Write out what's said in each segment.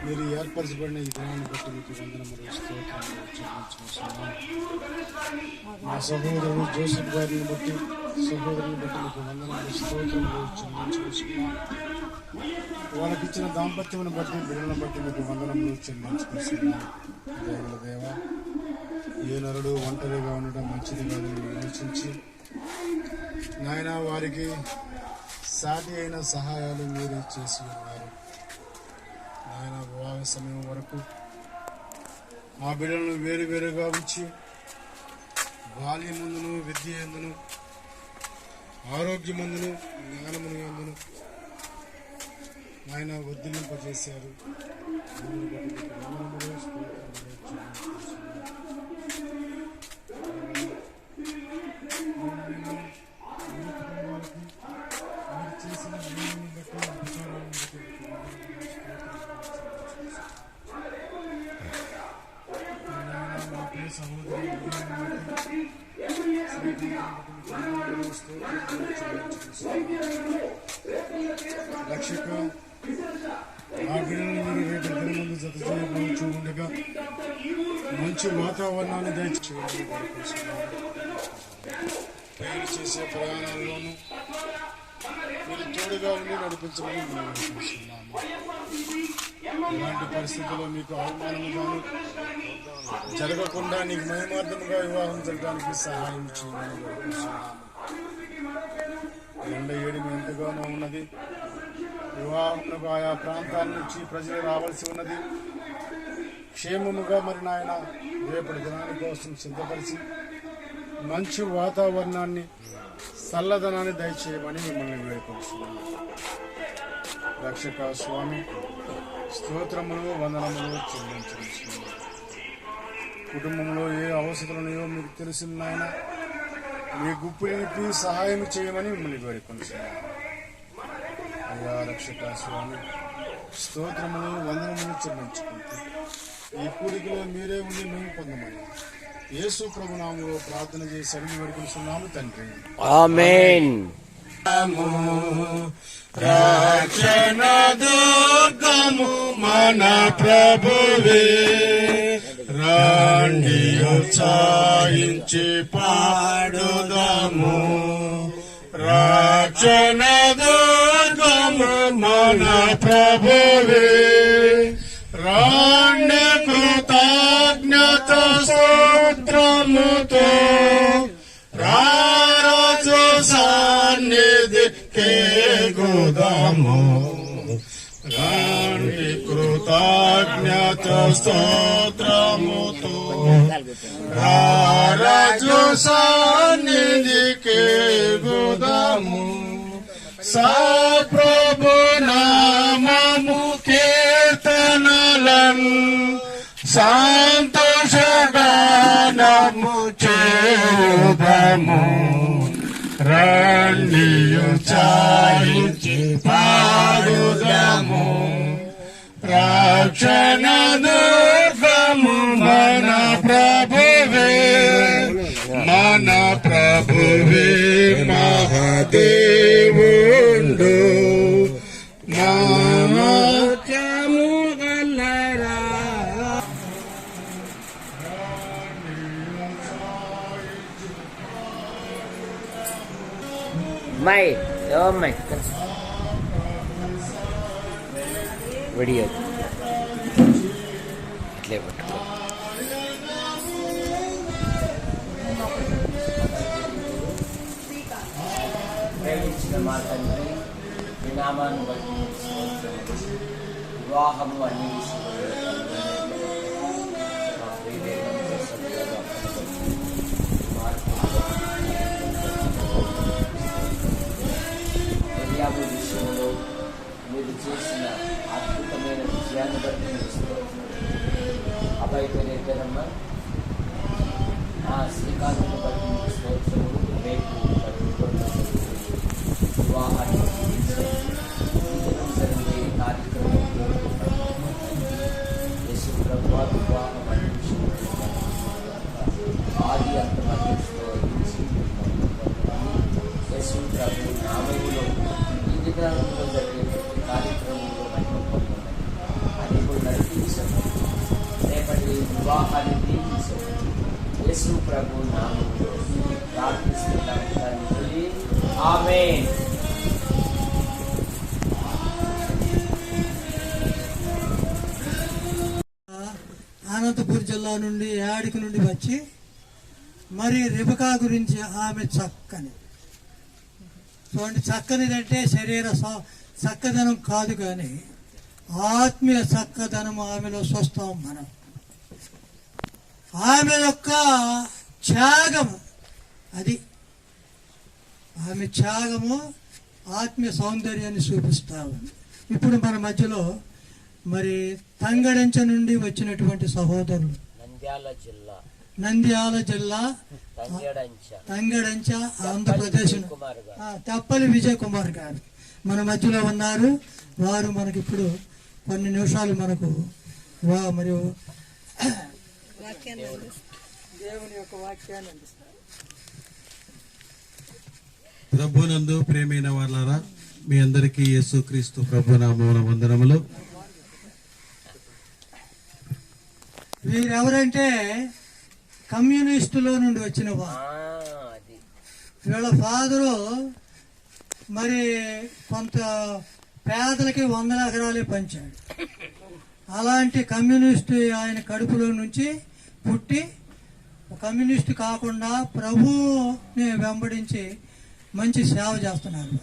మీరు ఏర్పరచబడిన ఈ దినాన్ని బట్టి మీకు వందనములు స్తోత్రములు చెల్లించుకుంటున్నాను. మా సహోదరుడు జోసెఫ్ గారిని బట్టి సహోదరుని బట్టి మీకు వందనములు స్తోత్రములు చెల్లించుకుంటున్నాను. వాళ్ళకిచ్చిన దాంపత్యమును బట్టి బిడ్డలను బట్టి మీకు వందనములు చెల్లించుకుంటున్నాను. దేవుల దేవ, ఏ నరుడు ఒంటరిగా ఉండడం మంచిది కాదని ఆలోచించి నాయన వారికి సాటి అయిన సహాయాలు మీరే చేసి ఉన్నారు. నాయన వివాహ సమయం వరకు మా బిడ్డలను వేరువేరుగా ఉంచి బాల్యమందును, విద్య ఎందును, ఆరోగ్యమందును, జ్ఞానమును ఎందును ఆయన వర్ధిల్లింపజేశారు. రక్షక ఆ బిడ్డలను మీరు రేపు దినమందు జత చేయబోచు ఉండగా మంచి వాతావరణాన్ని దయచేయండి. మీరు చేసే ప్రయాణాల్లోనూ మీరు తోడుగా ఉండి నడిపించమని మేము అనుకుంటున్నాము. ఇలాంటి పరిస్థితుల్లో మీకు అవమానముగాను జరగకుండా నీకు మహిమార్థముగా వివాహం జరగడానికి సహాయం చేయమని అనుకుంటున్నాము. ఎండ ఏడిమి ఎంతగానో ఉన్నది. వివాహమునకు ఆయా ప్రాంతాల నుంచి ప్రజలు రావాల్సి ఉన్నది. క్షేమముగా మరి నాయన రేపటి దినాని కోసం సిద్ధపరిచి మంచి వాతావరణాన్ని, చల్లదనాన్ని దయచేయమని మిమ్మల్ని వేడుకుంటున్నాను. రక్షక స్వామి, స్తోత్రములు, వందనములు చెల్లించుకుంటున్నాను. కుటుంబంలో ఏ అవసరాలు ఉన్నాయో మీకు తెలిసిన ఆయన మీ గుప్పిడికి సహాయం చేయమని మిమ్మల్ని వేడుకుంటున్నాను. అయ్యా రక్షక స్వామి, స్తోత్రములు, వందనములు చెల్లించుకుంటూ ఈ కూడికలో మీరే ఉండి మేము పొందమని యేసు ప్రభు నామములో ప్రార్థన చేసి అడిగి వేడుకుంటున్నాము తండ్రి. ఆమేన్. రక్షణ దుర్గము మన ప్రభువే, రండి ఉత్సాహించి పాడుదాము. రక్షణ దుర్గము మన ప్రభువే, రండి కృతజ్ఞత స్తోత్రముతో రారాజు సన్నిధికి గుదాము. రండి కృతజ్ఞత స్తోత్రముతో రారాజు సన్నిధికి గుదాము. సప్రభు నామము కీర్తనలను సంతోషగానము చేయుదము. రండి ఉత్సాహించి పాడుదాము. రక్షణ దుర్గము మన ప్రభువే, మన ప్రభువే మహాదేవుండు. మామత్యము గలరా మై మై వీడియో ఇట్లే పట్టుకో. ప్రేమించిన మా తండ్రి, మీ నామాన్ని బట్టి వివాహము అన్ని విషయంలో మీరు చేసిన అద్భుతమైన విజయాన్ని బట్టి మీరు అబ్బాయి పేరు ఏంటమ్మా? శ్రీకాంత్ని బట్టి మీకు స్తోత్రములు. రేపు వివాహాన్ని జరిగే కార్యక్రమంలో యేసు ప్రభువా వివాహం అన్ని విషయంలో ఆది అంత మధ్యలో యేసు ప్రభు నామములో ఈ దినాలలో జరిగే కార్యక్రమంలో అది కూడా ఈ వివాహాన్ని దీవించు. యేసు ప్రభు నామములో ప్రార్థిస్తున్నాం తండ్రి. ఆమేన్. అనంతపూర్ జిల్లా నుండి యాడికి నుండి వచ్చి మరి రిబకా గురించి ఆమె చక్కని చూడండి, చక్కనిదంటే శరీర చక్కదనం కాదు కానీ ఆత్మీయ చక్కదనం ఆమెలో చూస్తాం మనం. ఆమె యొక్క త్యాగము, అది ఆమె త్యాగము ఆత్మీయ సౌందర్యాన్ని చూపిస్తా ఉంది. ఇప్పుడు మన మధ్యలో మరి తంగడంచ నుండి వచ్చినటువంటి సహోదరులు, నంద్యాల జిల్లా తంగడంచ ఆంధ్రప్రదేశ్, తప్పలి విజయ్ కుమార్ గారు మన మధ్యలో ఉన్నారు. వారు మనకి ఇప్పుడు కొన్ని నిమిషాలు మనకు మరియు దేవుని యొక్క వాక్యాన్ని అందిస్తారు. ప్రభునందు ప్రేమైన వాళ్ళారా, మీ అందరికీ యేసుక్రీస్తు ప్రభు నామమున వందనములు. వీరెవరంటే కమ్యూనిస్టులో నుండి వచ్చిన వారు. వీళ్ళ ఫాదరు మరి కొంత పేదలకి 100 ఎకరాలే పంచాడు. అలాంటి కమ్యూనిస్టు ఆయన కడుపులో నుంచి పుట్టి కమ్యూనిస్టు కాకుండా ప్రభువుని వెంబడించి మంచి సేవ చేస్తున్నారు.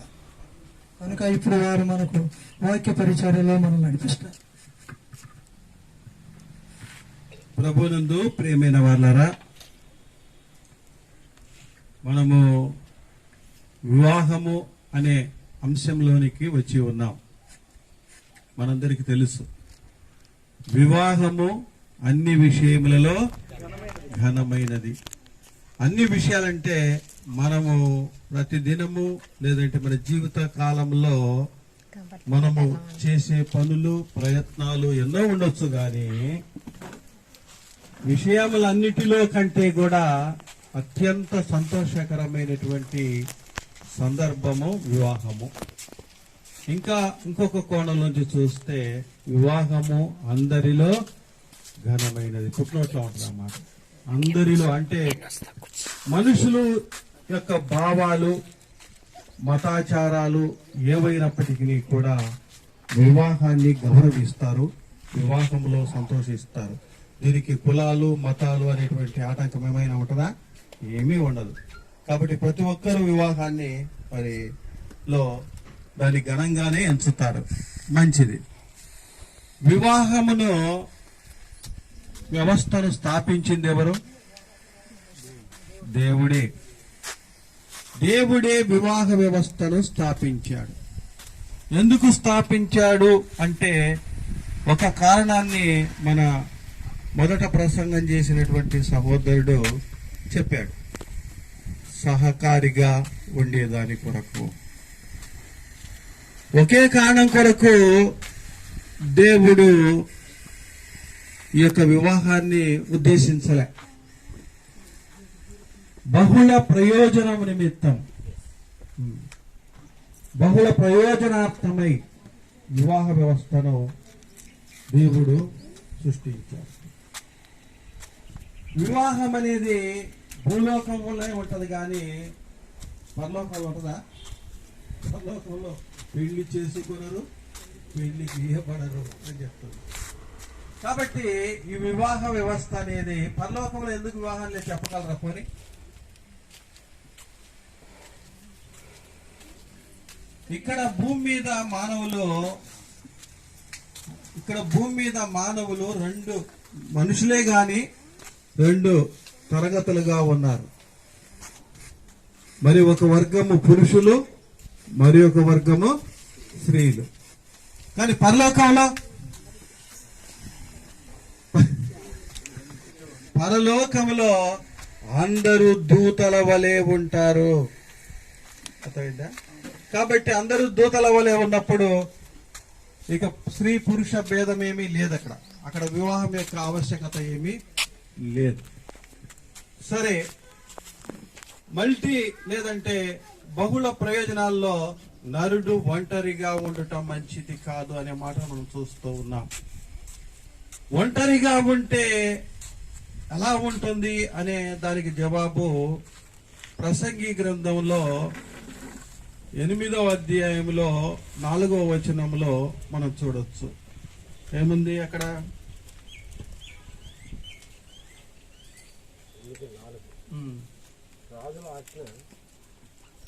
కనుక ఇప్పుడు వారు మనకు వాక్య పరిచర్యలో మనం నడిపిస్తారు. ప్రభునందు ప్రియమైన వాళ్ళారా, మనము వివాహము అనే అంశంలోనికి వచ్చి ఉన్నాం. మనందరికీ తెలుసు, వివాహము అన్ని విషయములలో ఘనమైనది. అన్ని విషయాలంటే మనము ప్రతిదినము లేదంటే మన జీవిత కాలంలో మనము చేసే పనులు ప్రయత్నాలు ఎన్నో ఉండొచ్చు, కానీ విషయములన్నిటిలో కంటే కూడా అత్యంత సంతోషకరమైనటువంటి సందర్భము వివాహము. ఇంకా ఇంకొక కోణం నుంచి చూస్తే వివాహము అందరిలో ఘనమైనది. పుట్టినోట్లో ఉంటుంది అన్నమాట. అందరిలో అంటే మనుషులు యొక్క భావాలు మతాచారాలు ఏవైనప్పటికీ కూడా వివాహాన్ని గౌరవిస్తారు, వివాహంలో సంతోషిస్తారు. దీనికి కులాలు మతాలు అనేటువంటి ఆటంకం ఏమైనా ఉంటుందా? ఏమీ ఉండదు. కాబట్టి ప్రతి ఒక్కరూ వివాహాన్ని మరి దాన్ని ఘనంగానే ఎంచుతారు. మంచిది. వివాహమును వ్యవస్థను స్థాపించింది ఎవరు? దేవుడే. దేవుడే వివాహ వ్యవస్థను స్థాపించాడు. ఎందుకు స్థాపించాడు అంటే ఒక కారణాన్ని మన మొదట ప్రసంగం చేసినటువంటి సహోదరుడు చెప్పాడు. సహకారిగా ఉండేదాని కొరకు, ఒకే కారణం కొరకు దేవుడు ఈ యొక్క వివాహాన్ని ఉద్దేశించలే. బహుళ ప్రయోజనం నిమిత్తం, బహుళ ప్రయోజనార్థమై వివాహ వ్యవస్థను దేవుడు సృష్టించాడు. వివాహం అనేది భూలోకంలోనే ఉంటది, కానీ పరలోకంలో ఉంటుందా? పరలోకంలో పెళ్లి చేసుకున్నారు, పెళ్లికి ఇయ్యబడరు అని చెప్తుంది. కాబట్టి ఈ వివాహ వ్యవస్థ అనేది పరలోకంలో ఎందుకు వివాహం లేదు చెప్పగలరా? పోనీ ఇక్కడ భూమి మీద మానవులు రెండు మనుషులే గాని రెండు తరగతులుగా ఉన్నారు. మరి ఒక వర్గము పురుషులు, మరి ఒక వర్గము స్త్రీలు. కానీ పరలోకంలో అందరూ దూతల వలె ఉంటారు. అర్థమైందా? కాబట్టి అందరూ దూతల వలె ఉన్నప్పుడు ఇక స్త్రీ పురుష భేదం ఏమీ లేదు. అక్కడ వివాహం యొక్క ఆవశ్యకత ఏమీ లేదు. సరే, లేదంటే బహుళ ప్రయోజనాల్లో నరుడు ఒంటరిగా ఉండటం మంచిది కాదు అనే మాట మనం చూస్తూ ఉన్నాం. ఒంటరిగా ఉంటే ఎలా ఉంటుంది అనే దానికి జవాబు ప్రసంగి గ్రంథంలో 8వ అధ్యాయంలో 4వ వచనంలో మనం చూడొచ్చు. ఏముంది అక్కడ? రాజుల ఆజ్ఞ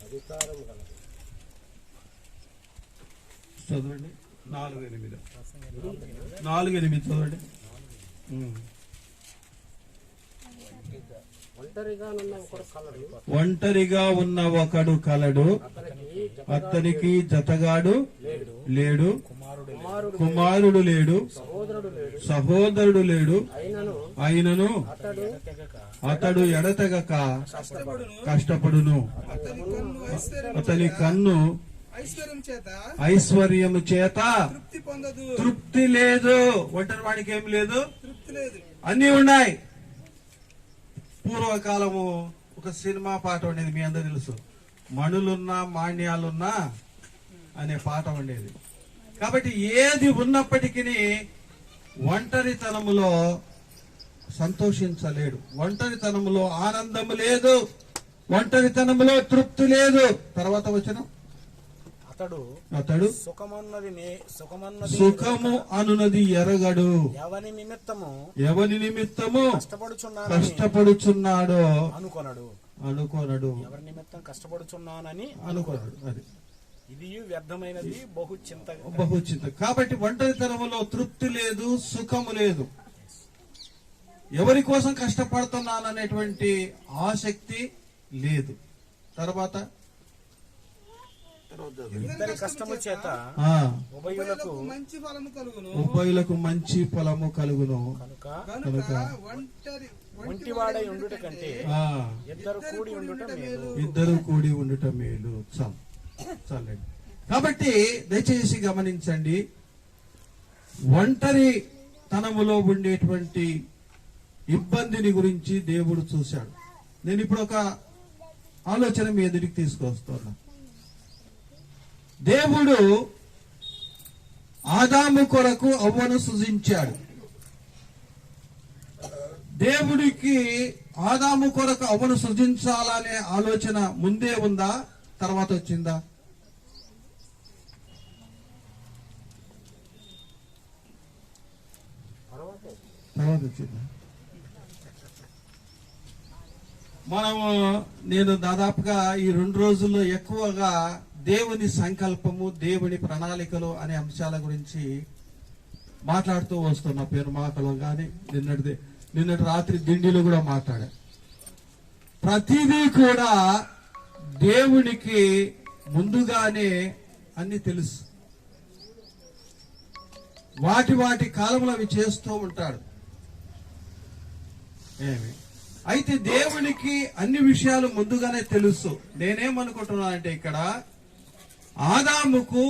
అధికారం గలదు. చదవండి 4:8. 4:8 చదవండి. ఒంటరిగా ఉన్న ఒకడు కలడు, అతనికి జతగాడు లేడు, కుమారుడు లేడు, సహోదరుడు లేడు, అయినను అతడు ఎడతెగక కష్టపడును. అతని కన్ను ఐశ్వర్యము చేత తృప్తి లేదు. ఒంటరి వాడికి ఏం లేదు, అన్ని ఉన్నాయి. పూర్వకాలము ఒక సినిమా పాట ఉండేది, మీ అందరూ తెలుసు, మణులున్నా మాణ్యాలున్నా అనే పాట ఉండేది. కాబట్టి ఏది ఉన్నప్పటికీ ఒంటరితనములో సంతోషించలేడు, ఒంటరితనములో ఆనందం లేదు, ఒంటరితనములో తృప్తి లేదు. తర్వాత వచనం, అతడు సుఖము అనునది ఎరగడు. ఎవని నిమిత్తము కష్టపడుచున్నాడో అనుకొనడు. ఎవరి నిమిత్తం కష్టపడుచున్నానని అనుకోనడు. అది ఇది వ్యర్థమైనది, బహుచింత. కాబట్టి ఒంటరితనములో తృప్తి లేదు, సుఖము లేదు. ఎవరి కోసం కష్టపడుతున్నాననేటువంటి ఆసక్తి లేదు. తర్వాత ఇద్దరి కష్టము చేత ఉభయులకు మంచి ఫలము కలుగును. కనుక ఒంటివాడై ఉండుట కంటే ఇద్దరు కూడి ఉండుట మేలు. చాలండి. కాబట్టి దయచేసి గమనించండి, ఒంటరి తనములో ఉండేటువంటి ఇబ్బందిని గురించి దేవుడు చూశాడు. నేను ఇప్పుడు ఒక ఆలోచన మీ ఎదుటికి తీసుకొస్తున్నా. దేవుడు ఆదాము కొరకు అవ్వను సృజించాడు. దేవుడికి ఆదాము కొరకు అవ్వను సృజించాలనే ఆలోచన ముందే ఉందా, తర్వాత వచ్చిందా? తర్వాత వచ్చిందా? నేను దాదాపుగా ఈ 2 రోజుల్లో ఎక్కువగా దేవుని సంకల్పము, దేవుని ప్రణాళికలు అనే అంశాల గురించి మాట్లాడుతూ వస్తున్నా. పేరుమాకలో కానీ నిన్నటి రాత్రి దిండిలో కూడా మాట్లాడా. ప్రతిదీ కూడా దేవునికి ముందుగానే అన్ని తెలుసు. వాటి కాలంలో అవి చేస్తూ ఉంటాడు. అయితే దేవునికి అన్ని విషయాలు ముందుగానే తెలుసు. నేనేమనుకుంటున్నానంటే, ఇక్కడ ఆదాముకు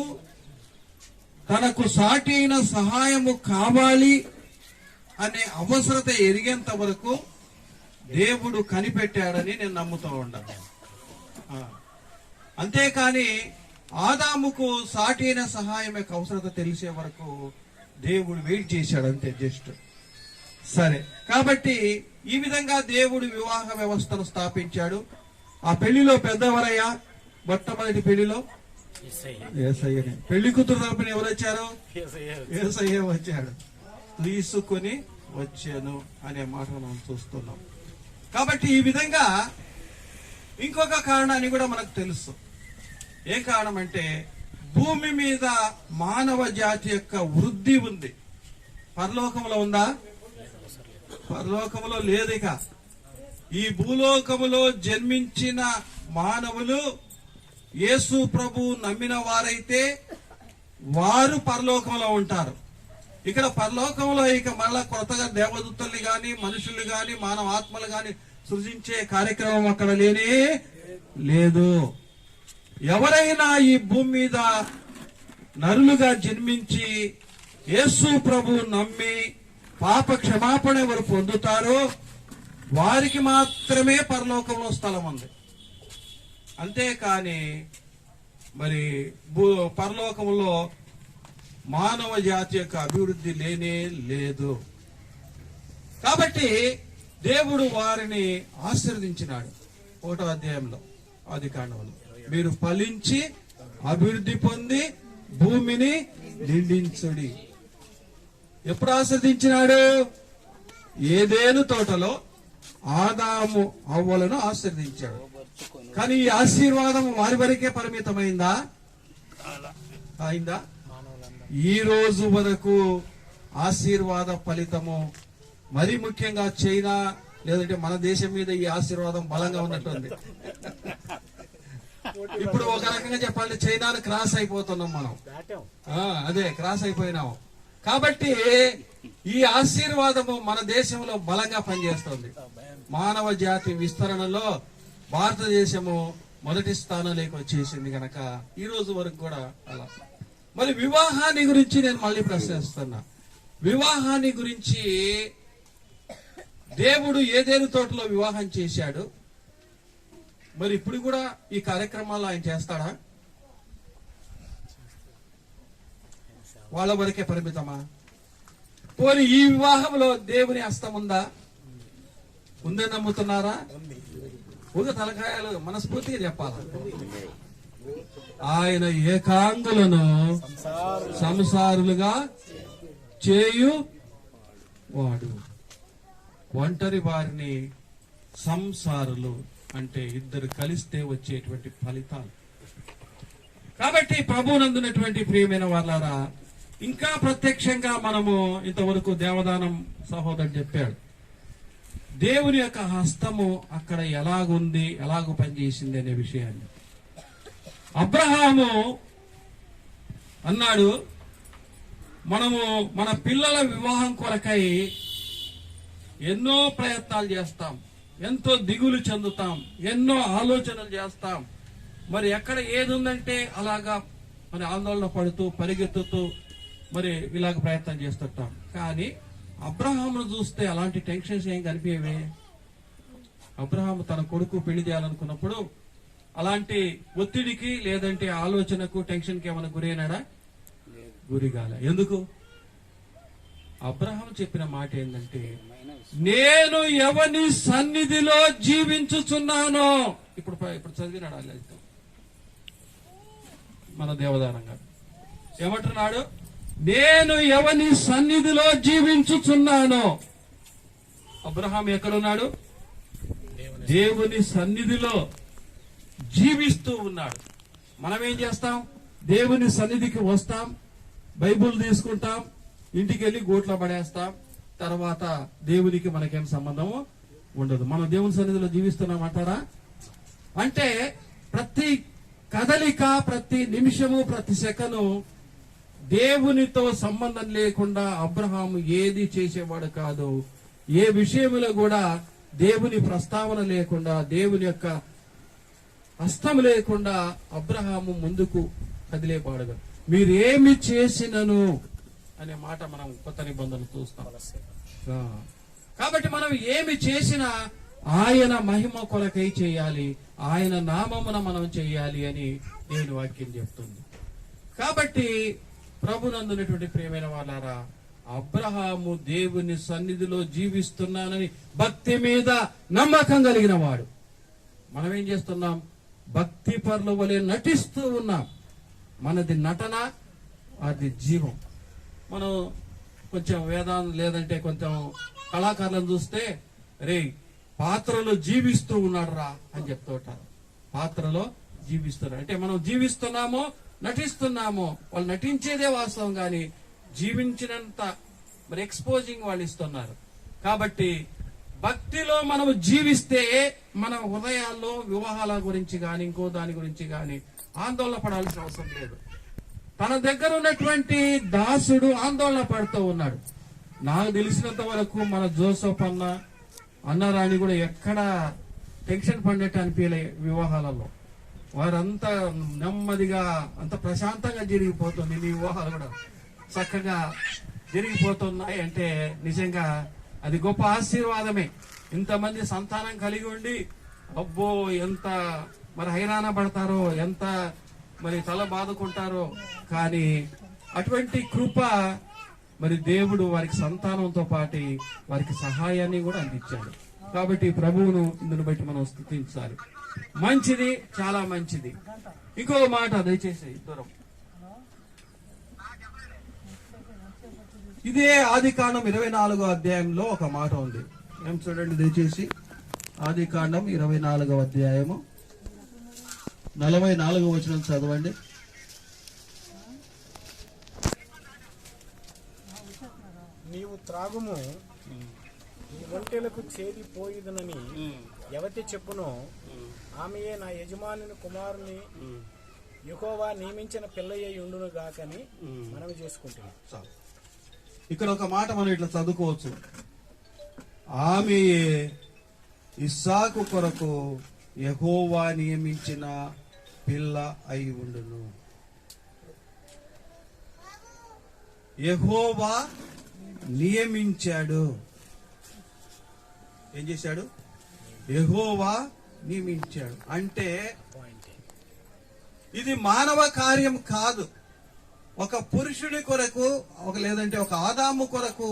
తనకు సాటి అయిన సహాయము కావాలి అనే అవసరత ఎరిగేంత వరకు దేవుడు కనిపెట్టాడని నేను నమ్ముతూ ఉన్నాను. అంతేకాని ఆదాముకు సాటి అయిన సహాయం యొక్క అవసరత తెలిసే వరకు దేవుడు వెయిట్ చేశాడు అంతే, జస్ట్. సరే, కాబట్టి ఈ విధంగా దేవుడు వివాహ వ్యవస్థను స్థాపించాడు. ఆ పెళ్లిలో పెద్దవరయ్యా, మొట్టమొదటి పెళ్లిలో యేసయ్యనే. పెళ్లి కూతురు తరపున ఎవరు వచ్చారు? యేసయ్య వచ్చాడు. తీసుకుని వచ్చాను అనే మాట మనం చూస్తున్నాం. కాబట్టి ఈ విధంగా ఇంకొక కారణాన్ని కూడా మనకు తెలుసు. ఏ కారణం అంటే, భూమి మీద మానవ జాతి యొక్క వృద్ధి ఉంది. పరలోకంలో ఉందా? పరలోకములో లేదు. ఇక ఈ భూలోకములో జన్మించిన మానవులు యేసు ప్రభు నమ్మిన వారైతే వారు పరలోకంలో ఉంటారు. ఇక్కడ పరలోకంలో ఇక మళ్ళా కొత్తగా దేవదూతల్ని గాని, మనుషులు గాని, మానవ ఆత్మలు గాని సృజించే కార్యక్రమం అక్కడ లేనే లేదు. ఎవరైనా ఈ భూమి మీద నరులుగా జన్మించి యేసు ప్రభు నమ్మి పాప క్షమాపణ ఎవరు పొందుతారో వారికి మాత్రమే పరలోకంలో స్థలం ఉంది. అంతేకాని మరి పరలోకంలో మానవ జాతి యొక్క అభివృద్ధి లేనే లేదు. కాబట్టి దేవుడు వారిని ఆశీర్వదించినాడు. 1వ అధ్యాయంలో ఆదికాండంలో, మీరు ఫలించి అభివృద్ధి పొంది భూమిని నిండించుడి. ఎప్పుడు ఆశీర్వదించినాడు? ఏదేను తోటలో ఆదాము అవ్వలను ఆశీర్వదించాడు. కానీ ఈ ఆశీర్వాదం వారి వరకే పరిమితమైందా? అయిందా? ఈ రోజు వరకు ఆశీర్వాద ఫలితము మరి ముఖ్యంగా చైనా లేదంటే మన దేశం మీద ఈ ఆశీర్వాదం బలంగా ఉన్నట్టుంది. ఇప్పుడు ఒక రకంగా చెప్పాలంటే చైనాను క్రాస్ అయిపోతున్నాం మనం. అదే క్రాస్ అయిపోయినాం. కాబట్టి ఈ ఆశీర్వాదము మన దేశంలో బలంగా పనిచేస్తుంది. మానవ జాతి విస్తరణలో భారతదేశము మొదటి స్థానంలోకి వచ్చేసింది కనుక ఈ రోజు వరకు కూడా అలా. మరి వివాహాన్ని గురించి నేను మళ్ళీ ప్రశ్నిస్తున్నా. వివాహాన్ని గురించి దేవుడు ఏదేను తోటలో వివాహం చేశాడు. మరి ఇప్పుడు కూడా ఈ కార్యక్రమాలు ఆయన చేస్తాడా? వాళ్ళ వరకే పరిమితమా? పోనీ ఈ వివాహంలో దేవుని హస్తం ఉందా? ఉందని నమ్ముతున్నారా? ఒక తలకాయలు మనస్ఫూర్తిగా చెప్పాలి. ఆయన ఏకాంగులను సంసారులుగా చేయు వాడు. ఒంటరి వారిని సంసారులు అంటే ఇద్దరు కలిస్తే వచ్చేటువంటి ఫలితాలు. కాబట్టి ప్రభువునందునటువంటి ప్రియమైన వాళ్ళారా, ఇంకా ప్రత్యక్షంగా మనము ఇంతవరకు దేవదానం సహోదరుడు చెప్పాడు. దేవుని యొక్క హస్తము అక్కడ ఎలాగుంది, ఎలాగ పనిచేసింది అనే విషయాన్ని అబ్రహాము అన్నాడు, మనము మన పిల్లల వివాహం కొరకై ఎన్నో ప్రయత్నాలు చేస్తాం, ఎంతో దిగులు చెందుతాం, ఎన్నో ఆలోచనలు చేస్తాం. మరి ఎక్కడ ఏది ఉందంటే అలాగా మరి ఆందోళన పడుతూ పరిగెత్తుతూ మరి ఇలాగ ప్రయత్నం చేస్తుంటాం. కానీ అబ్రహామును చూస్తే అలాంటి టెన్షన్స్ ఏం కనిపించేవే. అబ్రహాము తన కొడుకు పెళ్లి చేయాలనుకున్నప్పుడు అలాంటి ఒత్తిడికి లేదంటే ఆలోచనకు టెన్షన్కి ఏమైనా గురైనాడా? గురిగాల. ఎందుకు? అబ్రహాం చెప్పిన మాట ఏంటంటే, నేను ఎవని సన్నిధిలో జీవించుచున్నానో. ఇప్పుడు చదివినాడు లలిత మన దేవదానం గారు ఏమంటున్నాడు? నేను ఎవని సన్నిధిలో జీవించుచున్నానో. అబ్రహాం ఎక్కడున్నాడు? దేవుని సన్నిధిలో జీవిస్తూ ఉన్నాడు. మనం ఏం చేస్తాం? దేవుని సన్నిధికి వస్తాం, బైబుల్ తీసుకుంటాం, ఇంటికి వెళ్ళి గోట్లో పడేస్తాం, తర్వాత దేవునికి మనకేం సంబంధము ఉండదు. మనం దేవుని సన్నిధిలో జీవిస్తున్నామంటారా? అంటే ప్రతి కదలిక, ప్రతి నిమిషము, ప్రతి సెకను దేవునితో సంబంధం లేకుండా అబ్రహాము ఏది చేసేవాడు కాదు. ఏ విషయంలో కూడా దేవుని ప్రస్తావన లేకుండా, దేవుని యొక్క హస్తం లేకుండా అబ్రహాము ముందుకు కదిలేవాడు. మీరేమి చేసినను అనే మాట మనం కొత్త నిబంధనలు చూస్తాం. కాబట్టి మనం ఏమి చేసినా ఆయన మహిమ కొరకై చేయాలి, ఆయన నామమున మనం చేయాలి అని నేను వాక్యం చెప్తుంది. కాబట్టి ప్రభునందునటువంటి ప్రియమైన వాళ్ళారా, అబ్రహాము దేవుని సన్నిధిలో జీవిస్తున్నానని భక్తి మీద నమ్మకం కలిగిన వాడు. మనం ఏం చేస్తున్నాం? భక్తి పరుల వలె నటిస్తూ ఉన్నాం. మనది నటన, అది జీవం. మనం కొంచెం వేదాంతం లేదంటే కొంచెం కళాకారులను చూస్తే, రే పాత్రలో జీవిస్తూ ఉన్నాడు రా అని చెప్తూ ఉంటారు. పాత్రలో జీవిస్తున్నారు అంటే మనం జీవిస్తున్నామో నటిస్తున్నామో. వాళ్ళు నటించేదే వాస్తవం, కానీ జీవించినంత మరి ఎక్స్పోజింగ్ వాళ్ళు ఇస్తున్నారు. కాబట్టి భక్తిలో మనము జీవిస్తే మన హృదయాల్లో వివాహాల గురించి కానీ ఇంకో దాని గురించి కానీ ఆందోళన పడాల్సిన అవసరం లేదు. తన దగ్గర ఉన్నటువంటి దాసుడు ఆందోళన పడుతూ ఉన్నాడు. నాకు తెలిసినంత వరకు మన జోసఫ్ అన్నరాణి కూడా ఎక్కడ టెన్షన్ పడినట్టు అనిపించలే వివాహాలలో. వారంతా నెమ్మదిగా అంత ప్రశాంతంగా జరిగిపోతుంది. నీ వివాహాలు కూడా చక్కగా జరిగిపోతున్నాయి అంటే నిజంగా అది గొప్ప ఆశీర్వాదమే. ఇంతమంది సంతానం కలిగి ఉండి అబ్బో ఎంత మరి హైరాణ పడతారో, ఎంత మరి తల బాదుకుంటారో. కానీ అటువంటి కృప మరి దేవుడు వారికి సంతానంతో పాటు వారికి సహాయాన్ని కూడా అందించాడు. కాబట్టి ప్రభువును ఇందును బట్టి మనం స్తుతించాలి. మంచిది, చాలా మంచిది. ఇంకో మాట దయచేసి దూరం. ఇదే ఆదికాండం 24వ అధ్యాయంలో ఒక మాట ఉంది. ఏం చూడండి దయచేసి. ఆదికాండం 24వ అధ్యాయము 44వ వచనం చదవండి. నీవు త్రాగుము, నీ ఒంటెలకు చేరిపోయిదనని ఎవతి చెప్పునో ఆమెయే నా యజమానుని కుమారుని యెహోవా నియమించిన పిల్లయ్య ఉండును గాకని మనవి చేసుకుంటున్నాం. ఇక్కడ ఒక మాట మనం ఇట్లా చదువుకోవచ్చు. ఆమెయే ఇస్సాకు కొరకు యెహోవా నియమించిన పిల్ల అయి ఉండును. యెహోవా నియమించాడు. ఏం చేశాడు? యెహోవా నియమించాడు. అంటే ఇది మానవ కార్యం కాదు. ఒక పురుషుడి కొరకు, లేదంటే ఒక ఆదాము కొరకు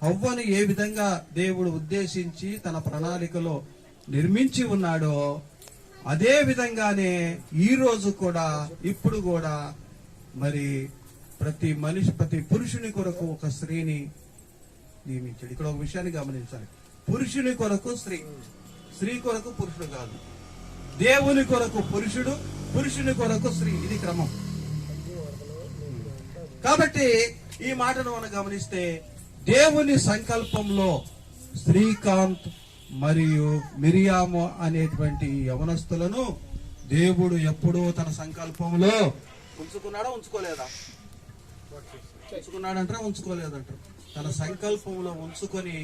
హవ్వను ఏ విధంగా దేవుడు ఉద్దేశించి తన ప్రణాళికలో నిర్మించి ఉన్నాడో అదే విధంగానే ఈ రోజు కూడా, ఇప్పుడు కూడా మరి ప్రతి పురుషుని కొరకు ఒక స్త్రీని నియమించాడు. ఇక్కడ ఒక విషయాన్ని గమనించాలి. పురుషుని కొరకు స్త్రీ, స్త్రీ కొరకు పురుషుడు కాదు. దేవుని కొరకు పురుషుడు, పురుషుని కొరకు స్త్రీ. ఇది క్రమం. కాబట్టి ఈ మాటను మనం గమనిస్తే దేవుని సంకల్పంలో శ్రీకాంత్ మరియు మిరియాము అనేటువంటి యవనస్తులను దేవుడు ఎప్పుడూ తన సంకల్పంలో ఉంచుకున్నాడా, ఉంచుకోలేదా? ఉంచుకున్నాడంటారా, ఉంచుకోలేదంటారు? తన సంకల్పంలో ఉంచుకొని,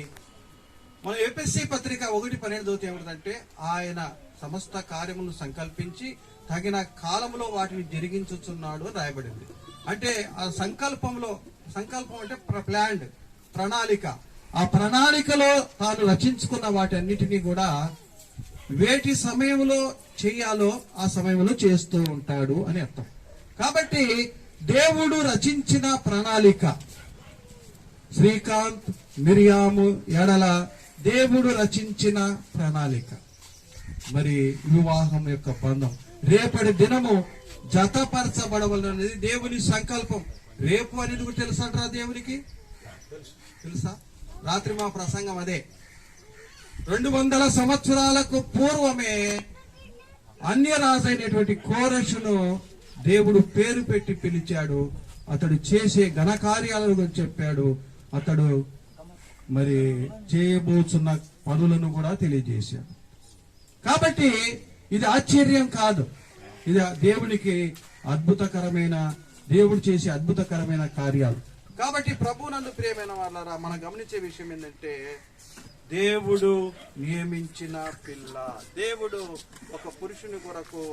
మన ఎఫెసీ పత్రిక 1:12 ఏమిటంటే ఆయన సమస్త కార్యములను సంకల్పించి తగిన కాలంలో వాటిని జరిగించుచున్నాడు అని రాయబడింది. అంటే ఆ సంకల్పంలో, సంకల్పం అంటే ప్లాన్డ్, ప్రణాళిక. ఆ ప్రణాళికలో తాను రచించుకున్న వాటన్నిటినీ కూడా వేటి సమయంలో చేయాలో ఆ సమయంలో చేస్తూ ఉంటాడు అని అర్థం. కాబట్టి దేవుడు రచించిన ప్రణాళిక, శ్రీకాంత్ మిరియాము ఎడల దేవుడు రచించిన ప్రణాళిక, మరి వివాహం యొక్క బంధం రేపటి దినము జతపరచబడవలనేది దేవుని సంకల్పం. రేపు అనేది కూడా తెలుసంటారా దేవునికి? తెలుసా? రాత్రి మా ప్రసంగం అదే. 200 సంవత్సరాలకు పూర్వమే అన్యరాజు అయినటువంటి కోరెషును దేవుడు పేరు పెట్టి పిలిచాడు. అతడు చేసే ఘనకార్యాలను గురించి చెప్పాడు. అతడు మరి చేయబోతున్న పనులను కూడా తెలియజేశాడు. కాబట్టి ఇది ఆశ్చర్యం కాదు, ఇది దేవునికి అద్భుతకరమైన, దేవుడు చేసే అద్భుతకరమైన కార్యాలు. కాబట్టి ప్రభునందు ప్రియమైన వాళ్ళారా, మనం గమనించే విషయం ఏంటంటే దేవుడు నియమించిన పిల్ల. దేవుడు ఒక పురుషుని కొరకు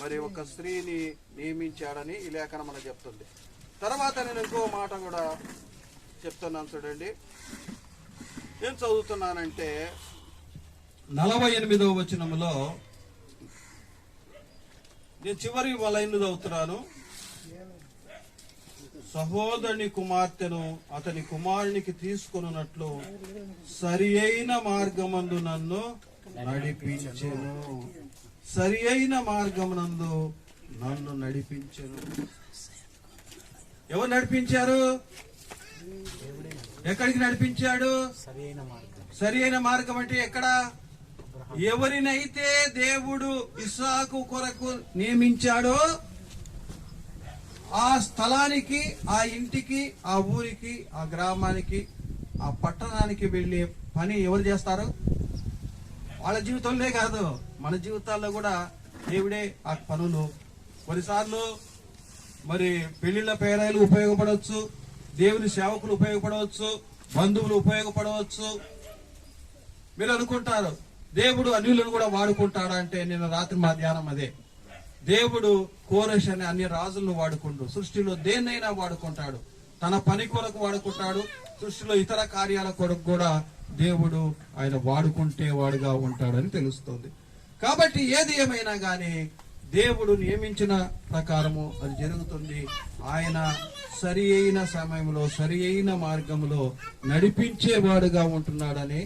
మరి ఒక స్త్రీని నియమించాడని ఈ లేఖనం మనకు చెప్తుంది. తర్వాత నేను ఇంకో మాట కూడా చెప్తున్నాను చూడండి. ఏం చదువుతున్నానంటే 48వ వచనంలో నేను చివరి లైన్లు చదువుతున్నాను. సహోదరుని కుమార్తెను అతని కుమారునికి తీసుకొనున్నట్లు సరి అయిన మార్గమందు నన్ను నడిపించెను. సరి అయిన మార్గమునందు నన్ను నడిపించెను. ఎవరు నడిపించారు? ఎక్కడికి నడిపించాడు? సరి అయిన మార్గం అంటే ఎక్కడ? ఎవరినైతే దేవుడు ఇస్సాకు కొరకు నియమించాడో ఆ స్థలానికి, ఆ ఇంటికి, ఆ ఊరికి, ఆ గ్రామానికి, ఆ పట్టణానికి వెళ్లే పని ఎవరు చేస్తారు? వాళ్ళ జీవితంలో కాదు, మన జీవితాల్లో కూడా దేవుడే ఆ పనులు. కొన్నిసార్లు మరి పెళ్లిళ్ళ పేరాయలు ఉపయోగపడవచ్చు, దేవుని సేవకులు ఉపయోగపడవచ్చు, బంధువులు ఉపయోగపడవచ్చు. మీరు అనుకుంటారు దేవుడు అన్యులను కూడా వాడుకుంటాడా అంటే, నిన్న రాత్రి మా ధ్యానం అదే. దేవుడు కోరెష్ అనే అన్ని రాజులను వాడుకుంటూ సృష్టిలో దేన్నైనా వాడుకుంటాడు. తన పని కొరకు వాడుకుంటాడు, సృష్టిలో ఇతర కార్యాల కొరకు కూడా దేవుడు ఆయన వాడుకుంటే వాడుగా ఉంటాడని తెలుస్తుంది. కాబట్టి ఏది ఏమైనా గాని దేవుడు నియమించిన ప్రకారము అది జరుగుతుంది. ఆయన సరి అయిన సమయంలో సరి అయిన మార్గంలో నడిపించేవాడుగా ఉంటున్నాడని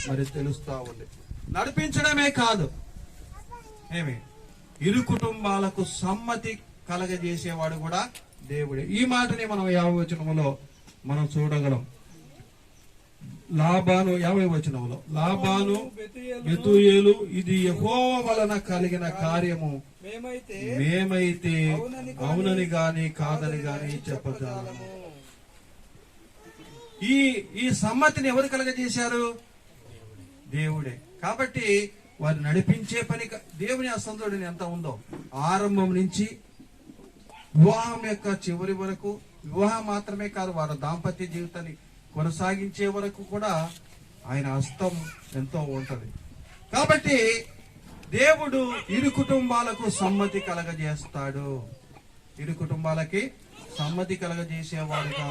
మరి తెలుస్తా ఉంది. నడిపించడమే కాదు, ఏమి ఇరు కుటుంబాలకు సమ్మతి కలగజేసేవాడు కూడా దేవుడే. ఈ మాటని మనం 50వ వచనంలో మనం చూడగలం. లాబాను 50వ వచనంలో, లాబాను బెతూయేలు ఇది యెహోవా వలన కలిగిన కార్యము, మేమైతే అవునని గాని కాదని గాని చెప్పజాలము. ఈ సమ్మతిని ఎవరు కలగజేశారు? దేవుడే. కాబట్టి వారు నడిపించే పని దేవుని అసంతుడిని ఎంత ఉందో, ఆరంభం నుంచి వివాహం యొక్క చివరి వరకు, వివాహం మాత్రమే కాదు వారి దాంపత్య జీవితాన్ని కొనసాగించే వరకు కూడా ఆయన హస్తం ఎంతో ఉంటది. కాబట్టి దేవుడు ఇరు కుటుంబాలకు సమ్మతి కలగజేస్తాడు. ఇరు కుటుంబాలకి సమ్మతి కలగజేసేవాడుగా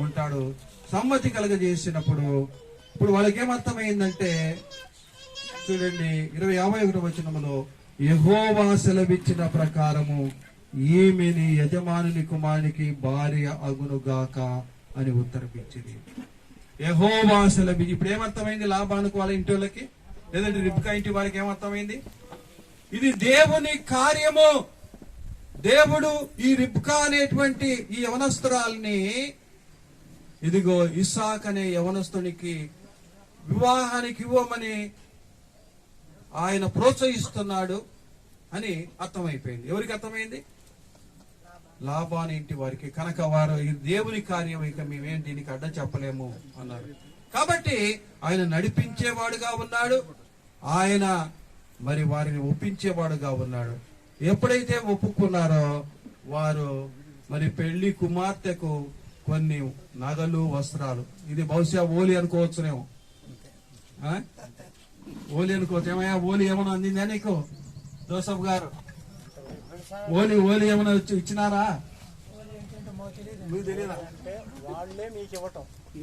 ఉంటాడు. సమ్మతి కలగజేసినప్పుడు ఇప్పుడు వాళ్ళకి ఏమర్థమైందంటే చూడండి 51వ వచనములో, యెహోవా సెలవిచ్చిన ప్రకారము ఈమెని యజమానుని కుమారునికి భార్య అగునుగాక అని ఉత్తరమిచ్చింది. యెహోవా సెలవిచ్చి. ఇప్పుడు ఏమర్థమైంది లాబానుకు వాళ్ళ ఇంటి వాళ్ళకి, లేదంటే రిబ్కా ఇంటి వారికి ఏమర్థమైంది? ఇది దేవుని కార్యము. దేవుడు ఈ రిబ్కా అనేటువంటి ఈ యవనస్తురాల్ని ఇదిగో ఇస్సాక్ అనే యవనస్తునికి వివాహానికి ఇవ్వమని ఆయన ప్రోత్సహిస్తున్నాడు అని అర్థమైపోయింది. ఎవరికి అర్థమైంది? లాబాను ఇంటి వారికి. కనుక వారు ఈ దేవుని కార్యం, ఇక మేమేం దీనికి అడ్డం చెప్పలేము అన్నారు. కాబట్టి ఆయన నడిపించేవాడుగా ఉన్నాడు, ఆయన మరి వారిని ఒప్పించేవాడుగా ఉన్నాడు. ఎప్పుడైతే ఒప్పుకున్నారో వారు మరి పెళ్లి కుమార్తెకు కొన్ని నగలు, వస్త్రాలు, ఇది బహుశా ఓలి అనుకోవచ్చునేమో. ఓలి అనుకోవచ్చు. ఏమయ్యా ఓలి ఏమైనా అందిందా నీకు జోసఫ్ గారు? ఓలి ఏమైనా ఇచ్చినారా? మీకు తెలియదా?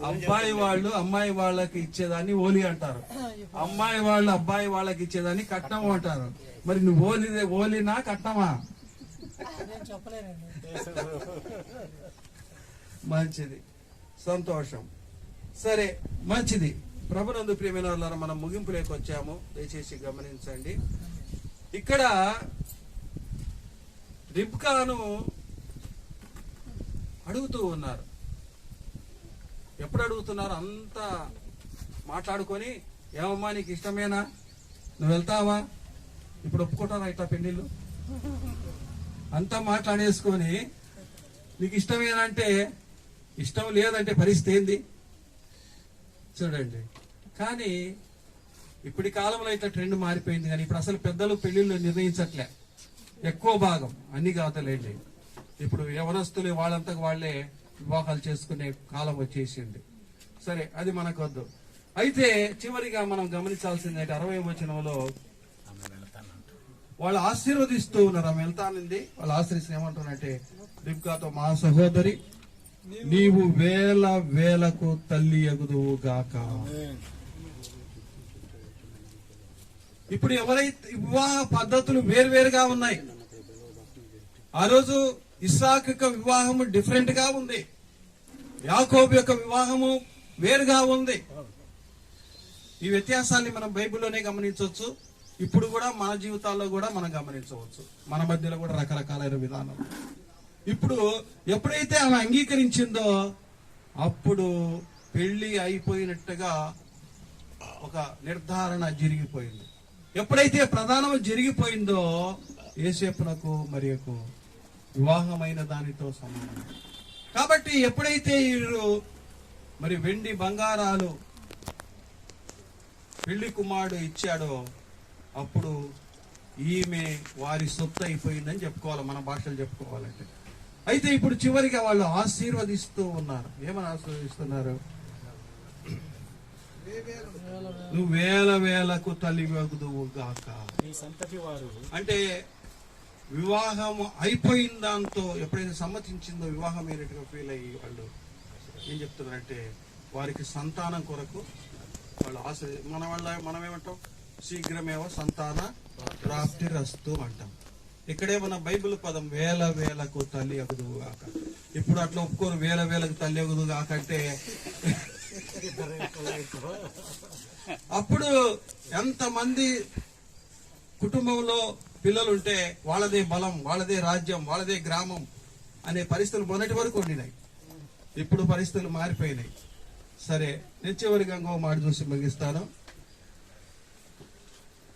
అబ్బాయి వాళ్ళు అమ్మాయి వాళ్ళకి ఇచ్చేదాన్ని ఓలి అంటారు, అమ్మాయి వాళ్ళు అబ్బాయి వాళ్ళకి ఇచ్చేదాన్ని కట్నం అంటారు. మరి నువ్వు ఓలినా కట్నమా? మంచిది, సంతోషం. సరే, మంచిది. ప్రభునందు ప్రియమైన వాళ్ళారా, మనం ముగింపులోకి వచ్చాము. దయచేసి గమనించండి. ఇక్కడ రిబ్కాను అడుగుతూ ఉన్నారు. ఎప్పుడు అడుగుతున్నారు? అంతా మాట్లాడుకొని, ఏమమ్మా నీకు ఇష్టమేనా, నువ్వు వెళ్తావా, ఇప్పుడు ఒప్పుకుంటారా ఇట్లా పెళ్లిళ్ళు? అంతా మాట్లాడేసుకొని నీకు ఇష్టమేనా అంటే ఇష్టం లేదంటే పరిస్థితి ఏంది చూడండి. కానీ ఇప్పటి కాలంలో అయితే ట్రెండ్ మారిపోయింది. కానీ ఇప్పుడు అసలు పెద్దలు పెళ్లిళ్ళు నిర్ణయించట్లే, ఎక్కువ భాగం. అన్ని కాతలేండి, ఇప్పుడు యవనస్తులు వాళ్ళంతకు వాళ్లే వివాహాలు చేసుకునే కాలం వచ్చేసింది. సరే, అది మనకు వద్దు. అయితే చివరిగా మనం గమనించాల్సింది 60వ వచనంలో వాళ్ళు ఆశీర్వదిస్తూ ఉన్నారు. ఆమె వెళ్తానంది, వాళ్ళు ఆశ్రయిస్తే ఏమంటున్నారంటే రిబ్కాతో, మా సహోదరి నీవు వేల వేలకు తల్లి ఎగుదువు గాక. ఇప్పుడు ఎవరైతే వివాహ పద్ధతులు వేరువేరుగా ఉన్నాయి. ఆ రోజు ఇస్సాకు యొక్క వివాహము డిఫరెంట్ గా ఉంది, యాకోబు యొక్క వివాహము వేరుగా ఉంది. ఈ వ్యత్యాసాన్ని మనం బైబిల్లోనే గమనించవచ్చు. ఇప్పుడు కూడా మన జీవితాల్లో కూడా మనం గమనించవచ్చు. మన మధ్యలో కూడా రకరకాలైన విధానం. ఇప్పుడు ఎప్పుడైతే ఆమె అంగీకరించిందో అప్పుడు పెళ్లి అయిపోయినట్టుగా ఒక నిర్ధారణ జరిగిపోయింది. ఎప్పుడైతే ప్రధానం జరిగిపోయిందో యోసేపునకు మరియకు వివాహమైన దానితో సమానం. కాబట్టి ఎప్పుడైతే వీరు మరి వెండి బంగారాలు పెళ్లి కుమారుడు ఇచ్చాడో అప్పుడు ఈమె వారి సొత్తు అయిపోయిందని చెప్పుకోవాలి, మన భాషలు చెప్పుకోవాలంటే. అయితే ఇప్పుడు చివరిగా వాళ్ళు ఆశీర్వదిస్తూ ఉన్నారు. ఏమని ఆశీర్వదిస్తున్నారు? నువ్వు వేల వేలకు తల్లివగుదువు గాక. అంటే వివాహం అయిపోయిన దాంతో ఎప్పుడైతే సమ్మతించిందో వివాహం అయినట్టుగా ఫీల్ అయ్యి వాళ్ళు ఏం చెప్తున్నారంటే వారికి సంతానం కొరకు వాళ్ళు మనం ఏమంటాం? శీఘ్రమేవ సంతాన ప్రాప్తి రస్తు అంటాం. ఇక్కడే మన బైబిల్ పదం వేల వేలకు తల్లి అగుదుగాక. ఇప్పుడు అట్లా ఒప్పుకోరు, వేల వేలకు తల్లి అగుదుగాక అంటే. అప్పుడు ఎంతమంది కుటుంబంలో పిల్లలుంటే వాళ్ళదే బలం, వాళ్ళదే రాజ్యం, వాళ్ళదే గ్రామం అనే పరిస్థితులు మొన్నటి వరకు ఉండినాయి. ఇప్పుడు పరిస్థితులు మారిపోయినాయి. సరే, నేను చివరిగా ఇంకో మాట చూసి ముగిస్తాను.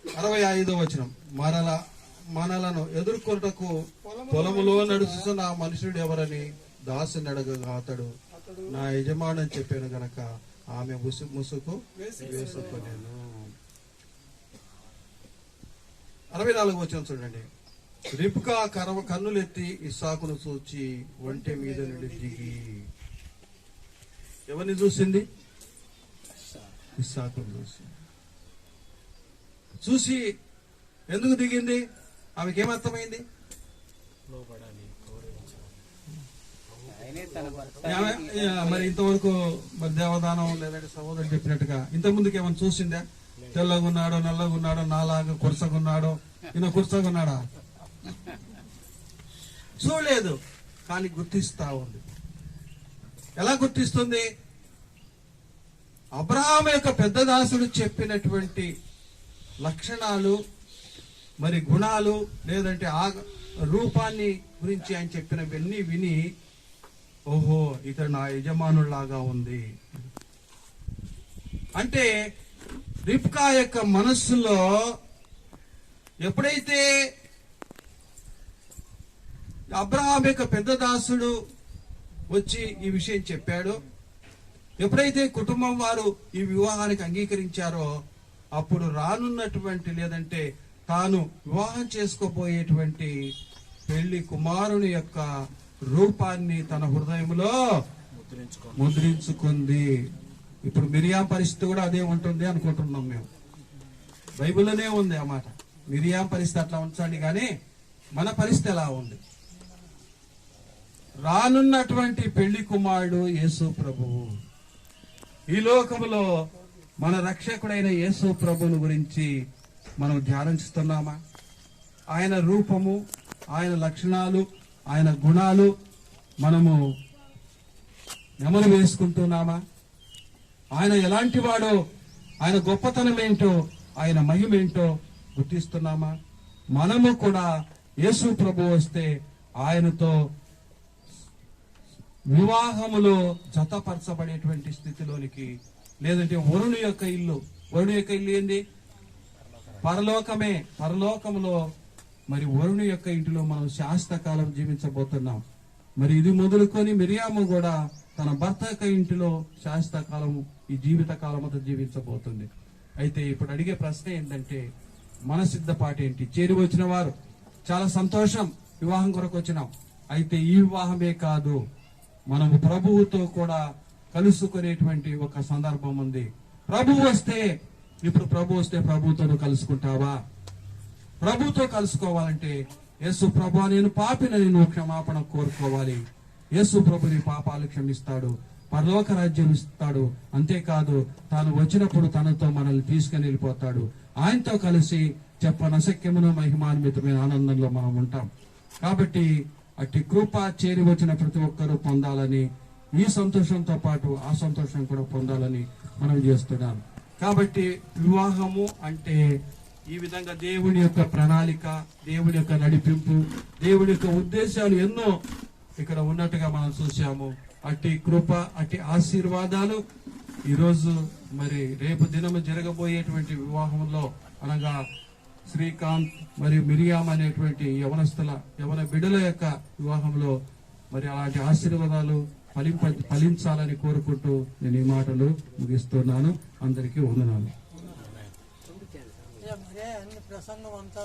65వ వచనం, మనలను ఎదుర్కొంటకు పొలములో నడుస్తున్న ఆ మనుషుడు ఎవరని దాసుని అడగగా అతడు నా యజమాని చెప్పాను గనక ఆమె ముసుగు వేసుకొనేను. 64వ వచనం చూడండి. రిబ్కా కన్నులెత్తి ఇస్సాకును చూచి ఒంటె మీద నుండి దిగి. ఎవరిని చూసింది? ఇస్సాకును చూసి ఎందుకు దిగింది? ఆమెకి ఏమర్థమైంది? మరి ఇంతవరకు మరి దేవదానం లేదంటే సహోదరుడు చెప్పినట్టుగా ఇంతకుముందుకు ఏమైనా చూసిందా? తెల్లగున్నాడో, నల్లగున్నాడో, నాలాగా కురసగున్నాడో, ఈయన కురసగున్నాడా? చూడలేదు, కానీ గుర్తిస్తా ఉంది. ఎలా గుర్తిస్తుంది? అబ్రహాము యొక్క పెద్ద దాసుడు చెప్పినటువంటి లక్షణాలు, మరి గుణాలు, లేదంటే ఆ రూపాన్ని గురించి ఆయన చెప్పినవన్నీ విని, ఓహో ఇతడు నా యజమానులాగా ఉంది అంటే, రిబ్కా యొక్క మనస్సులో ఎప్పుడైతే అబ్రహాం యొక్క పెద్ద దాసుడు వచ్చి ఈ విషయం చెప్పాడో, ఎప్పుడైతే కుటుంబం వారు ఈ వివాహానికి అంగీకరించారో, అప్పుడు రానున్నటువంటి లేదంటే తాను వివాహం చేసుకోబోయేటువంటి పెళ్లి కుమారుని యొక్క రూపాన్ని తన హృదయంలో ముద్రించుకుంది. ఇప్పుడు మిరియాం పరిస్థితి కూడా అదే ఉంటుంది అనుకుంటున్నాం మేము. బైబిల్లోనే ఉంది ఆ మాట. మిరియాం పరిస్థితి అట్లా ఉంచండి, కానీ మన పరిస్థితి ఎలా ఉంది? రానున్నటువంటి పెళ్లి కుమారుడు యేసు ప్రభువు. ఈ లోకములో మన రక్షకుడైన యేసు ప్రభువుని గురించి మనం ధ్యానిస్తున్నామా? ఆయన రూపము, ఆయన లక్షణాలు, ఆయన గుణాలు మనము నెమరు వేసుకుంటున్నామా? ఆయన ఎలాంటి వాడో, ఆయన గొప్పతనం ఏంటో, ఆయన మహిమేంటో గుర్తిస్తున్నామా? మనము కూడా యేసు ప్రభు వస్తే ఆయనతో వివాహములో జతపరచబడేటువంటి స్థితిలోనికి, లేదంటే వరుణు యొక్క ఇల్లు ఏంది? పరలోకమే. పరలోకములో మరి వరుణు యొక్క ఇంటిలో మనం శాశ్వతకాలం జీవించబోతున్నాం. మరి ఇది మొదలుకొని మిరియాము కూడా తన భర్త యొక్క ఇంటిలో శాశ్వతకాలము, ఈ జీవిత కాలముతో జీవించబోతుంది. అయితే ఇప్పుడు అడిగే ప్రశ్న ఏంటంటే, మన సిద్ధపాటు ఏంటి? చేరి వచ్చిన వారు చాలా సంతోషం, వివాహం కొరకు వచ్చినాం. అయితే ఈ వివాహమే కాదు, మనము ప్రభువుతో కూడా కలుసుకునేటువంటి ఒక సందర్భం ఉంది. ప్రభువు వస్తే ప్రభువుతో కలుసుకుంటావా? ప్రభుతో కలుసుకోవాలంటే యేసు ప్రభు, నేను పాపినని నువ్వు క్షమాపణ కోరుకోవాలి. యేసు ప్రభు నీ పాపాలు క్షమిస్తాడు, పరలోక రాజ్యం ఇస్తాడు. అంతేకాదు, తాను వచ్చినప్పుడు తనతో మనల్ని తీసుకుని వెళ్ళిపోతాడు. ఆయనతో కలిసి చెప్పనశక్యమును మహిమాన్వితమైన ఆనందంలో మనం ఉంటాం. కాబట్టి అట్టి కృప చేరి వచ్చిన ప్రతి ఒక్కరూ పొందాలని, ఈ సంతోషంతో పాటు ఆ సంతోషం కూడా పొందాలని మనం చేస్తున్నాం. కాబట్టి వివాహము అంటే ఈ విధంగా దేవుడి యొక్క ప్రణాళిక, దేవుడి యొక్క నడిపింపు, దేవుడి యొక్క ఉద్దేశాలు ఎన్నో ఇక్కడ ఉన్నట్టుగా మనం చూసాము. అట్టి కృప, అట్టి ఆశీర్వాదాలు ఈరోజు మరి రేపు దినము జరగబోయేటువంటి వివాహంలో, అనగా శ్రీకాంత్ మరియు మిరియాం అనేటువంటి యవన బిడ్డల యొక్క వివాహంలో మరి అలాంటి ఆశీర్వాదాలు ఫలించాలని కోరుకుంటూ నేను ఈ మాటలు ముగిస్తున్నాను. అందరికీ వందనాలు. ప్రసంగం అంతా